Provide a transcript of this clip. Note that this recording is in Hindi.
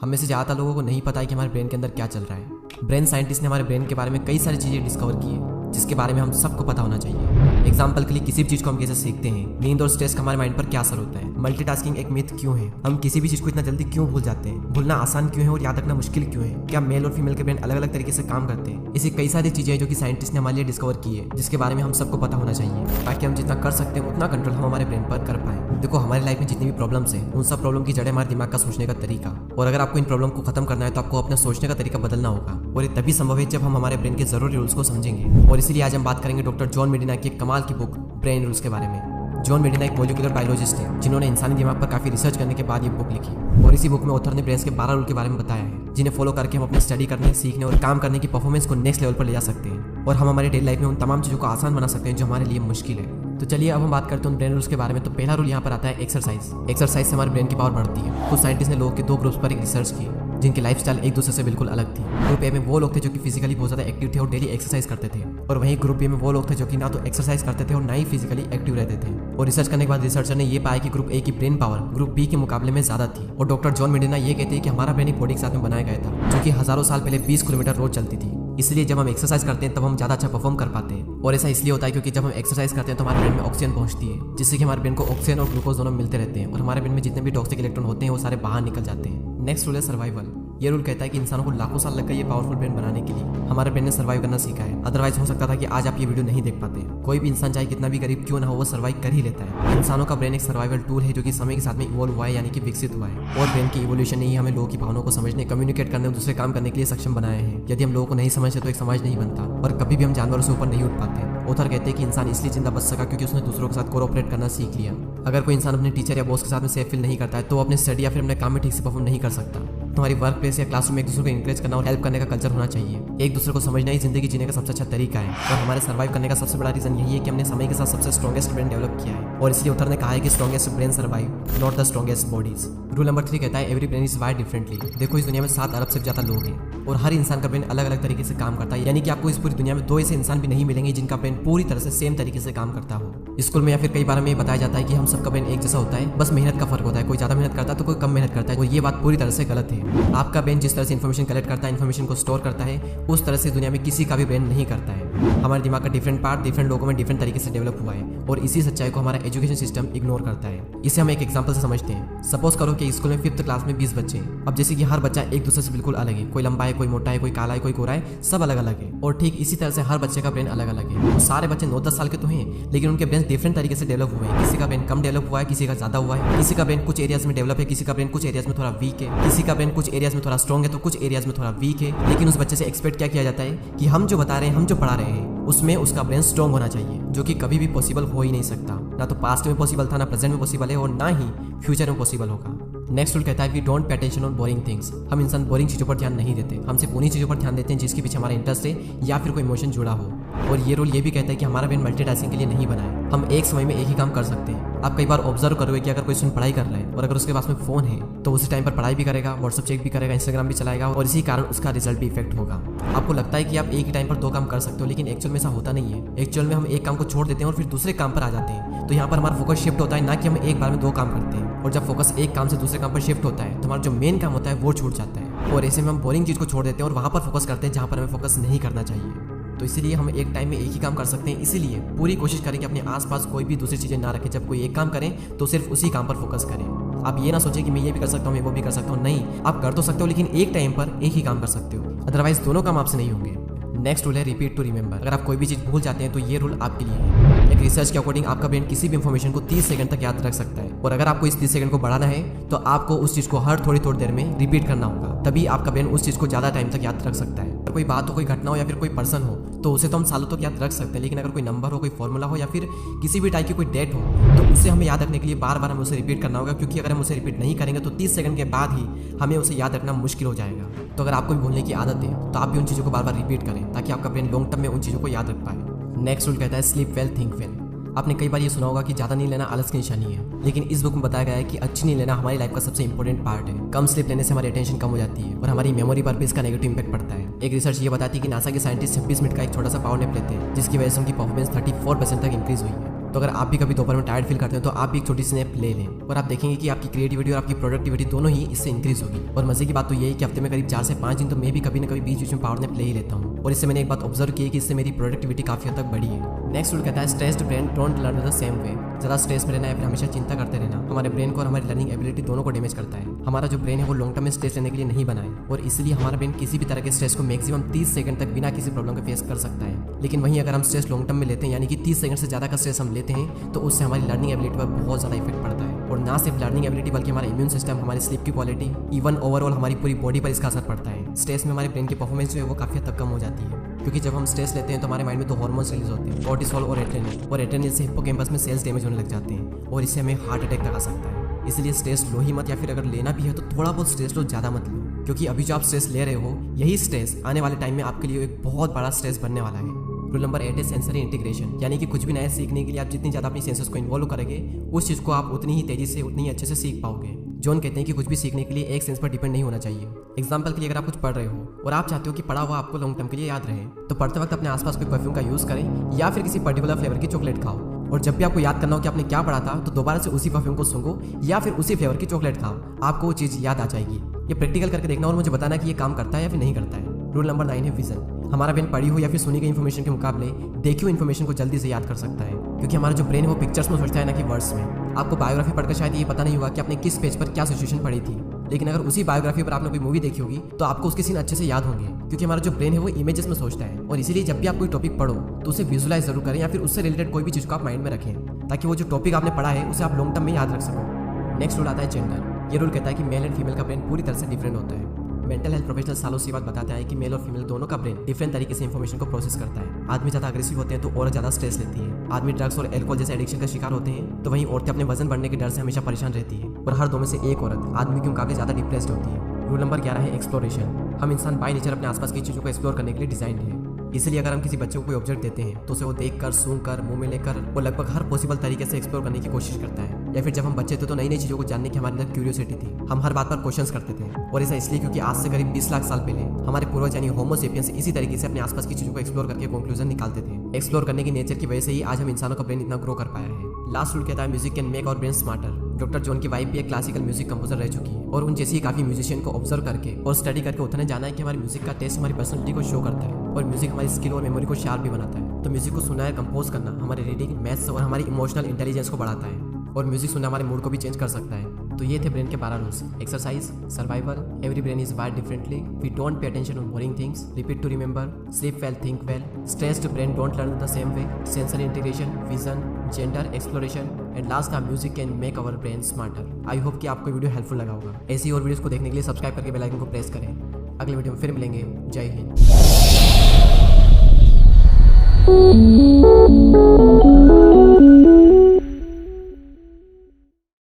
हम में से ज़्यादातर लोगों को नहीं पता है कि हमारे ब्रेन के अंदर क्या चल रहा है। ब्रेन साइंटिस्ट ने हमारे ब्रेन के बारे में कई सारी चीज़ें डिस्कवर की है जिसके बारे में हम सबको पता होना चाहिए। एग्जाम्पल के लिए किसी भी चीज़ को हम कैसे सीखते हैं, नींद और स्ट्रेस का हमारे माइंड पर क्या असर होता है, मल्टीटास्किंग एक मिथ क्यों है, हम किसी भी चीज़ को इतना जल्दी क्यों भूल जाते हैं, भूलना आसान क्यों है और याद रखना मुश्किल क्यों है, क्या मेल और फीमेल के ब्रेन अलग अलग तरीके से काम करते हैं। ऐसी कई सारी चीज़ें जो कि साइंटिस्ट ने हमारे लिए डिस्कवर की है जिसके बारे में हम सबको पता होना चाहिए ताकि हम जितना कर सकते हैं उतना कंट्रोल हम हमारे ब्रेन पर कर पाए। देखो, हमारी लाइफ में जितनी भी प्रॉब्लम्स हैं उन सब प्रॉब्लम की जड़ हमारे दिमाग का सोचने का तरीका, और अगर आपको इन प्रॉब्लम को खत्म करना है तो आपको अपना सोचने का तरीका बदलना होगा, और ये तभी संभव है जब हम हमारे ब्रेन के जरूरी रूल्स को समझेंगे। और इसीलिए आज हम बात करेंगे डॉक्टर जॉन मेडिना की एक कमाल की बुक ब्रेन रूल्स के बारे में। जॉन मेडिना एक मॉलिक्यूलर बायोलॉजिस्ट है जिन्होंने इंसानी दिमाग पर काफी रिसर्च करने के बाद ये बुक लिखी, और इसी बुक में ऑथर ने ब्रेन के 12 रूल के बारे में बताया है जिन्हें फॉलो करके हम अपने स्टडी करने, सीखने और काम करने की परफॉर्मेंस को नेक्स्ट लेवल पर ले जा सकते हैं, और हम हमारे डेली लाइफ में उन तमाम चीज़ों को आसान बना सकते हैं जो हमारे लिए मुश्किल है। तो चलिए अब हम बात करते हैं उन ब्रेन रूल्स के बारे में। तो पहला रूल यहाँ पर आता है एक्सरसाइज। एक्सरसाइज से हमारे ब्रेन की पावर बढ़ती है। कुछ साइंटिस्ट ने लोगों के 2 ग्रुप्स पर एक रिसर्च की जिनकी लाइफस्टाइल एक दूसरे से बिल्कुल अलग थी। ग्रुप ए में वो लोग थे जो कि फिजिकली बहुत ज़्यादा एक्टिव थे और डेली एक्सरसाइज करते थे, और वहीं ग्रुप बी में वो लोग थे जो कि ना तो एक्सरसाइज करते थे और ना ही फिजिकली एक्टिव रहते थे। और रिसर्च करने के बाद रिसर्चर ने ये पाया कि ग्रुप ए की ब्रेन पावर ग्रुप बी के मुकाबले में ज़्यादा थी। और डॉक्टर जॉन मेडिना ये कहते हैं कि हमारा ब्रेन एक बॉडी के साथ में बनाया गया था जो कि हज़ारों साल पहले 20 किलोमीटर रोज चलती थी। इसलिए जब हम एक्सरसाइज करते हैं तब हम ज़्यादा अच्छा परफॉर्म कर पाते हैं, और ऐसा इसलिए होता है क्योंकि जब हम एक्सरसाइज करते हैं तो हमारे ब्रेन में ऑक्सीजन पहुंचती है जिससे कि हमारे ब्रेन को ऑक्सीजन और ग्लूकोज दोनों मिलते रहते हैं, और हमारे ब्रेन में जितने भी टॉक्सिक इलेक्ट्रॉन होते हैं वो सारे बाहर निकल जाते हैं। नेक्स्ट रूल है सर्वाइवल। ये रूल कहता है कि इंसानों को लाखों साल लग गए ये पावरफुल ब्रेन बनाने के लिए। हमारे ब्रेन ने सर्वाइव करना सीखा है, अदरवाइज हो सकता था कि आज आप ये वीडियो नहीं देख पाते। कोई भी इंसान चाहे कितना भी गरीब क्यों ना हो वो सर्वाइव कर ही लेता है। इंसानों का ब्रेन एक सर्वाइवल टूल है जो कि समय के साथ में इवॉल्व हुआ है, यानी कि विकसित हुआ है, और ब्रेन की इवोल्यूशन ने ही हमें लोगों की भावनाओं को समझने, कम्युनिकेट करने और दूसरे काम करने के लिए सक्षम बनाया है। यदि हम लोगों को नहीं समझते तो एक समाज नहीं बनता, और कभी भी हम जानवरों से ऊपर नहीं उठ पाते। ऑथर कहते हैं कि इंसान इसलिए जिंदा बच सका क्योंकि उसने दूसरों के साथ कोऑपरेट करना सीख लिया। अगर कोई इंसान अपने टीचर या बॉस के साथ में सेफ फील नहीं करता है तो वो अपने स्टडी या फिर अपने काम में ठीक से परफॉर्म नहीं कर सकता। तुम्हारी वर्क प्लेस या क्लासरूम में एक दूसरे को इंकरेज करना और हेल्प करने का कल्चर होना चाहिए। एक दूसरे को समझना ही जिंदगी जीने का सबसे अच्छा तरीका है, और हमारे सर्वाइव करने का सबसे बड़ा रीजन यही है कि हमने समय के साथ सबसे स्ट्रॉन्गेस्ट ब्रेन डेवलप किया है, और इसलिए ऑथर ने कहा है कि strongest brain survive, not the strongest bodies. Rule number 3 कहता है every brain is wired differently. देखो, इस दुनिया में 7 अरब से ज्यादा लोग हैं और हर इंसान का ब्रेन अलग अलग तरीके से काम करता है, यानी कि आपको इस पूरी दुनिया में 2 ऐसे इंसान भी नहीं मिलेंगे जिनका ब्रेन पूरी तरह से सेम तरीके से काम करता हो। स्कूल में या फिर कई बार हमें बताया जाता है कि हम सबका ब्रेन एक जैसा होता है, बस मेहनत का फर्क होता है। कोई ज्यादा मेहनत करता है तो कोई कम मेहनत करता है, और ये बात पूरी तरह से गलत है। आपका ब्रेन जिस तरह से इन्फॉर्मेशन कलेक्ट करता है, इन्फॉर्मेशन को स्टोर करता है, उस तरह से दुनिया में किसी का भी ब्रेन नहीं करता है। हमारे दिमाग का डिफरेंट पार्ट डिफरेंट लोगों में डिफरेंट तरीके से डेवलप हुआ है, और इसी सच्चाई को हमारा एजुकेशन सिस्टम इग्नोर करता है। इसे हम एक एग्जांपल से समझते हैं। सपोज करो कि स्कूल में 5th क्लास में 20 बच्चे हैं। अब जैसे कि हर बच्चा एक दूसरे से बिल्कुल अलग है, कोई लंबा है, कोई मोटा है, कोई काला है, कोई गोरा है, सब अलग अलग है, और ठीक इसी तरह से हर बच्चे का ब्रेन अलग अलग है। सारे बच्चे 9-10 साल के तो हैं, लेकिन उनके ब्रेन डिफरेंट तरीके से डेवलप हुए हैं। किसी का ब्रेन कम डेवलप हुआ है, किसी का ज्यादा हुआ है, किसी का ब्रेन कुछ एरियाज में डेवलप है, किसी का ब्रेन कुछ एरियाज में थोड़ा वीक है, किसी का ब्रेन कुछ एरियाज में थोड़ा स्ट्रॉन्ग है तो कुछ एरियाज में थोड़ा वीक है। लेकिन उस बच्चे से एक्सपेक्ट क्या किया जाता है कि हम जो बता रहे हैं, हम जो पढ़ा रहे हैं, उसमें उसका ब्रेन स्ट्रॉन्ग होना चाहिए, जो कि कभी भी पॉसिबल हो ही नहीं सकता। ना तो पास्ट में पॉसिबल था, ना प्रेजेंट में पॉसिबल है, और ना ही फ्यूचर में पॉसिबल होगा। नेक्स्ट रूल कहता है we don't pay attention on boring things. हम इंसान बोरिंग चीज़ों पर ध्यान नहीं देते, हम सिर्फ उन्हीं चीज़ों पर ध्यान देते हैं जिसके पीछे हमारा इंटरेस्ट है या फिर कोई इमोशन जुड़ा हो। और ये रूल ये भी कहता है कि हमारा ब्रेन मल्टीटास्किंग के लिए नहीं बना है। हम एक समय में एक ही काम कर सकते हैं। आप कई बार ऑब्जर्व करोगे कि अगर कोई स्टूडेंट पढ़ाई कर रहा है और अगर उसके पास में फोन है तो उसी टाइम पर पढ़ाई भी करेगा, व्हाट्सएप चेक भी करेगा, इंस्टाग्राम भी चलाएगा, और इसी कारण उसका रिजल्ट भी इफेक्ट होगा। आपको लगता है कि आप एक ही टाइम पर 2 काम कर सकते हो, लेकिन एक्चुअल में ऐसा होता नहीं है। एक्चुअल में हम एक काम को छोड़ देते हैं और फिर दूसरे काम पर आ जाते हैं। तो यहाँ पर हमारा फोकस शिफ्ट होता है, ना कि हम एक बार में 2 काम करते हैं। और जब फोकस एक काम से दूसरे काम पर शिफ्ट होता है तो हमारा जो मेन काम होता है वो छूट जाता है, और ऐसे में हम बोरिंग चीज़ को छोड़ देते हैं और वहाँ पर फोकस करते हैं जहाँ पर हमें फोकस नहीं करना चाहिए। तो इसीलिए हम एक टाइम में एक ही काम कर सकते हैं। इसीलिए पूरी कोशिश करें कि अपने आसपास कोई भी दूसरी चीज़ें ना रखें। जब कोई एक काम करें तो सिर्फ उसी काम पर फोकस करें। आप ये ना सोचें कि मैं ये भी कर सकता हूँ, मैं वो भी कर सकता हूँ। नहीं, आप कर तो सकते हो, लेकिन एक टाइम पर एक ही काम कर सकते हो, अदरवाइज दोनों काम आपसे नहीं होंगे। नेक्स्ट रूल है रिपीट टू रिमेंबर। अगर आप कोई भी चीज़ भूल जाते हैं तो ये रूल आपके लिए है। एक रिसर्च के अकॉर्डिंग आपका ब्रेन किसी भी इंफॉर्मेशन को 30 सेकंड तक याद रख सकता है, और अगर आपको इस 30 सेकंड को बढ़ाना है तो आपको उस चीज़ को हर थोड़ी देर में रिपीट करना होगा, तभी आपका ब्रेन उस चीज़ को ज़्यादा टाइम तक याद रख सकता है। अगर कोई बात हो, कोई घटना हो या फिर कोई पर्सन हो तो उसे तो हम सालों तक याद रख सकते हैं, लेकिन अगर कोई नंबर हो, कोई फॉर्मूला हो या फिर किसी भी टाइप की कोई डेट हो तो उसे हमें याद रखने के लिए बार बार हमें उसे रिपीट करना होगा, क्योंकि अगर हम उसे रिपीट नहीं करेंगे तो 30 सेकंड के बाद ही हमें उसे याद रखना मुश्किल हो जाएगा। तो अगर आपको भी भूलने की आदत है तो आप भी उन चीज़ों को बार बार रिपीट करें ताकि आपका ब्रेन लॉन्ग टर्म में उन चीज़ों को याद रख पाए। नेक्स्ट रूल कहता है स्लीप वेल थिंक वेल। आपने कई बार ये सुना होगा कि ज़्यादा नींद लेना आलस की निशानी है, लेकिन इस बुक में बताया गया है कि अच्छी नींद लेना हमारी लाइफ का सबसे इंपॉर्टेंट पार्ट है। कम स्लीप लेने से हमारी अटेंशन कम हो जाती है और हमारी मेमोरी पर भी इसका नेगेटिव इंपैक्ट पड़ता है। एक रिसर्च ये बताती है कि नासा के साइंटिस्ट 26 मिनट का एक छोटा सा पावर नैप लेते हैं, जिसकी वजह से उनकी परफॉर्मेंस 34% तक इंक्रीज हुई है। तो अगर आप भी कभी दोपहर में टायर्ड फील करते हैं तो आप भी एक छोटी सी नैप ले लें और आप देखेंगे कि आपकी क्रिएटिविटी और आपकी प्रोडक्टिविटी दोनों ही इससे इंक्रीज होगी। और मजे की बात तो ये है कि हफ्ते में करीब 4 से 5 दिन तो मैं भी कभी न कभी बीच बीच में पावर नैप ले ही लेता हूँ और इससे मैंने एक बात ऑब्जर्व की है कि इससे मेरी प्रोडक्टिविटी काफी हद तक बढ़ी है। नेक्स्ट रूल कहता है stressed brain don't learn the same वे। ज़्यादा स्ट्रेस में रहना या फिर हमेशा चिंता करते रहना हमारे ब्रेन को और हमारी लर्निंग एबिलिटी दोनों को डैमेज करता है। हमारा जो ब्रेन है वो लॉन्ग टर्म में स्ट्रेस लेने के लिए नहीं बना है और इसलिए हमारा ब्रेन किसी भी तरह के स्ट्रेस को मैक्सिमम 30 सेकंड तक बिना किसी प्रॉब्लम के फेस कर सकता है। लेकिन वहीं अगर हम स्ट्रेस लॉन्ग टर्म में लेते हैं यानी कि 30 सेकंड से ज़्यादा का स्ट्रेस हम लेते हैं तो उससे हमारी लर्निंग एबिलिटी पर बहुत ज़्यादा इफेक्ट पड़ता है। और ना सिर्फ लर्निंग एबिलिटी बल्कि हमारा इम्यून सिस्टम, हमारी स्लीप की क्वालिटी, इवन ओवरऑल हमारी पूरी बॉडी पर इसका असर पड़ता है। स्ट्रेस में हमारे ब्रेन की परफॉर्मेंस जो है वो काफ़ी हद तक कम हो जाती है क्योंकि जब हम स्ट्रेस लेते हैं तो हमारे माइंड में 2 हार्मोन्स रिलीज होते हैं, कॉर्टिसोल और एड्रेनलिन से हिप्पोकैम्पस में सेल्स डैमेज होने लग जाते हैं और इससे हमें हार्ट अटैक तक आ सकता है। इसलिए स्ट्रेस लो ही मत, या फिर अगर लेना भी है तो थोड़ा बहुत स्ट्रेस लो, ज़्यादा मत लो, क्योंकि अभी जो आप स्ट्रेस ले रहे हो यही स्ट्रेस आने वाले टाइम में आपके लिए एक बहुत बड़ा स्ट्रेस बनने वाला है। रूल नंबर 8 है सेंसरी इंटीग्रेशन, यानी कि कुछ भी नया सीखने के लिए आप जितनी ज़्यादा अपनी सेंसर्स को इन्वॉल्व करेंगे उस चीज़ को आप उतनी ही तेज़ी से, उतनी ही अच्छे से सीख पाओगे। जॉन कहते हैं कि कुछ भी सीखने के लिए एक सेंस पर डिपेंड नहीं होना चाहिए। एग्जाम्पल के लिए अगर आप कुछ पढ़ रहे हो और आप चाहते हो कि पढ़ा हुआ आपको लॉन्ग टर्म के लिए याद रहे तो पढ़ते वक्त अपने आसपास कोई परफ्यूम का यूज़ करें या फिर किसी पर्टिकुलर फ्लेवर की चॉकलेट खाओ और जब भी आपको याद करना हो कि आपने क्या पढ़ा था तो दोबारा से उसी परफ्यूम को सूंघो या फिर उसी फ्लेवर की चॉकलेट खाओ, आपको वो चीज़ याद आ जाएगी। ये प्रैक्टिकल करके देखना और मुझे बताना कि ये काम करता है या फिर नहीं करता है। रूल नंबर 9 है विजन। हमारा ब्रेन पढ़ी हो या फिर सुनी गई इन्फॉर्मेशन के मुकाबले देखी हुई इन्फॉर्मेशन को जल्दी से याद कर सकता है क्योंकि हमारा जो ब्रेन है वो पिक्चर्स में सोचता है ना कि वर्ड्स में। आपको बायोग्राफी पढ़कर शायद ये पता नहीं हुआ कि आपने किस पेज पर क्या सिचुएशन पढ़ी थी, लेकिन अगर उसी बायोग्राफी पर आपने कोई मूवी देखी होगी तो आपको उसके सीन अच्छे से याद होंगे क्योंकि हमारा जो ब्रेन है वो इमेजेस में सोचता है। और इसीलिए जब भी आप कोई टॉपिक पढ़ो तो उसे विजुलाइज जरूर करें या फिर उससे रिलेटेड कोई भी चीज़ को आप माइंड में रखें ताकि वो जो टॉपिक आपने पढ़ा है उसे आप लॉन्ग टर्म में याद रख सको। नेक्स्ट रूल आता है जेंडर। ये रूल कहता है कि मेल एंड फीमेल का ब्रेन पूरी तरह से डिफरेंट होता है। मेंटल हेल्थ प्रोफेशनल सालों से बात बताते हैं कि मेल और फीमेल दोनों का ब्रेन डिफरेंट तरीके से इंफॉर्मेशन को प्रोसेस करता है। आदमी ज़्यादा अग्रेसिव होते हैं तो औरत ज़्यादा स्ट्रेस लेती है। आदमी ड्रग्स और एल्कोहल जैसे एडिक्शन का शिकार होते हैं तो वहीं औरतें अपने वजन बढ़ने के डर से हमेशा परेशान रहती है और हर 2 में से एक औरत आदमी के मुकाबले ज़्यादा डिप्रेस्ड होती है। रूल नंबर 11 है एक्सप्लोरेशन। हम इंसान बाय नेचर अपने आसपास की चीज़ों को एक्सप्लोर करने के लिए डिजाइन है। इसलिए अगर हम किसी बच्चे को कोई ऑब्जेक्ट देते हैं तो उसे वो देखकर, सूंघकर, मुंह में लेकर वो लगभग हर पॉसिबल तरीके से एक्सप्लोर करने की कोशिश करता है। या फिर जब हम बच्चे थे तो नई नई चीज़ों को जानने की हमारे अंदर क्यूरियोसिटी थी, हम हर बात पर क्वेश्चंस करते थे। और ऐसा इसलिए क्योंकि आज से करीब 20 लाख साल पहले हमारे पूर्वज यानी होमो सेपियंस इसी तरीके से अपने आसपास की चीज़ों को एक्सप्लोर करके कंक्लूजन निकालते थे। एक्सप्लोर करने की नेचर की वजह से ही आज हम इंसानों का ब्रेन इतना ग्रो कर पाया है। लास्ट रूल कहता है music can make our brain smarter. Doctor John की वाइफ भी एक क्लासिकल म्यूजिक कंपोजर रह चुकी है और उन जैसी काफी म्यूजिशियन को ऑब्जर्व करके और स्टडी करके उन्होंने जाना है कि हमारी म्यूजिक का टेस्ट हमारी पर्सनैलिटी को शो करता है और म्यूजिक हमारी स्किल और मेमोरी को शार्प भी बनाता है। तो म्यूजिक को सुनना या कंपोज करना हमारी रीडिंग, मैथ्स और हमारी इमोशनल इंटेलिजेंस को बढ़ाता है और म्यूजिक सुनना हमारे मूड को भी चेंज कर सकता है। तो ये थे ब्रेन के 12 rules. Exercise, survival, every brain is wired differently, we don't pay attention on boring things, repeat to remember, sleep well, think well, stressed brain don't learn the same way, sensory integration, vision, gender, exploration and last the music can make our brain smarter. I hope कि आपको वीडियो हेल्पफुल लगा होगा। ऐसी और वीडियोस को देखने के लिए सब्सक्राइब करके बेल आइकन को प्रेस करें। अगले वीडियो में फिर मिलेंगे। जय हिंद।